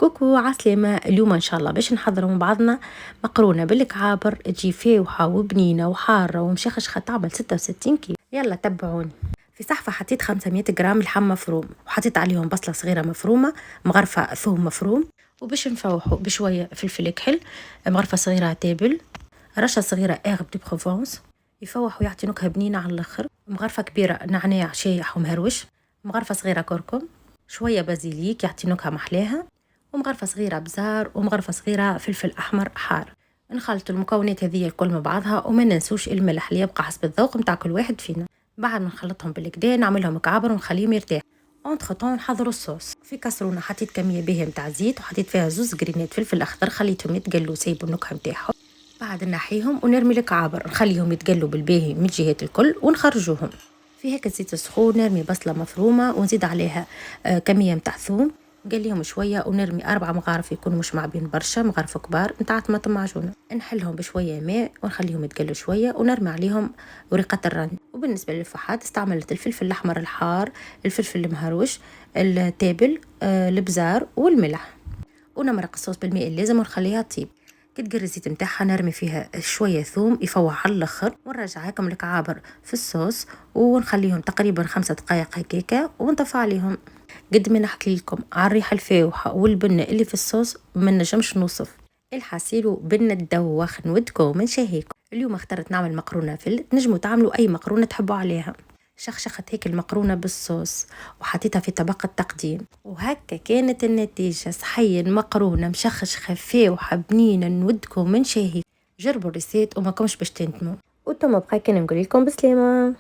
كوكو عسلامة. اليوم إن شاء الله باش نحضروا مع بعضنا مقرونة بالكعابر تجي فاوحة وبنينة وحارة ومشخشخة تعمل 66 كيلو. يلا تبعوني. في صحفة حطيت 500 جرام لحم مفروم وحطيت عليهم بصلة صغيرة مفرومة، مغرفة ثوم مفروم، وباش نفوحوا بشوية فلفل كحل، مغرفة صغيرة تابل، رشة صغيرة اغب دي بروفونس، يفوح ويعطي نكهة بنينة على الآخر، مغرفة كبيرة نعناع شايح ومهروش، مغرفة صغيرة كركم، شوية بازيليك يعطي نكهة محلاها، ومغرفة صغيرة بزار، ومغرفة صغيرة فلفل أحمر حار. نخلط المكونات هذه الكل مع بعضها، وما ننسوش الملح اللي يبقى حسب الذوق متاع كل واحد فينا. بعد ما نخلطهم بالكدا نعملهم مكعبر ونخليهم يرتاح. اونتخ طون نحضروا الصوص. في كسرونه حطيت كميه باهيه متاع زيت وحطيت فيها زوز جرينات فلفل اخضر، خليتهم يتقلوا سيبوا النكهه متاعهم. بعد نحيهم ونرمي الكعابر نخليهم يتقلوا بالباهي من الجهات الكل ونخرجوهم. في هيك الزيت السخون نرمي بصله مفرومه ونزيد عليها كميه متاع ثوم، نقليهم شويه ونرمي 4 مغارف يكونوا مش معبين برشا، مغارف كبار نتاع طماطم معجونه، نحلهم بشويه ماء ونخليهم يتقلوا شويه ونرمي عليهم ورقه الرن. وبالنسبه للفحات استعملت الفلفل الاحمر الحار، الفلفل المهروش، التابل، البزار والملح، ونمرق الصوص بالماء اللازم ونخليها تطيب. كي تقري الزيت متاعها نرمي فيها شويه ثوم يفوح على الاخر، ونرجعهم الكعابر في الصوص ونخليهم تقريبا 5 دقائق هكاكا ونطفى عليهم. قد ما نحكي لكم على الريحه الفاوحه والبنه اللي في الصوص ما نجمش نوصف. الحاسيلو بنه تدوخ نودكم من شهيكم. اليوم اخترت نعمل مقرونه تنجموا تعملوا اي مقرونه تحبوا عليها. شخشخت هيك المقرونة بالصوص وحطيتها في طبق التقديم، وهكا كانت النتيجة. صحية مقرونة مشخشخة فاوحة بنينة نودكم من شهي. جربوا الريسيت وما كمش باش تندموا. وتم بقى كان نقول لكم بسلامة.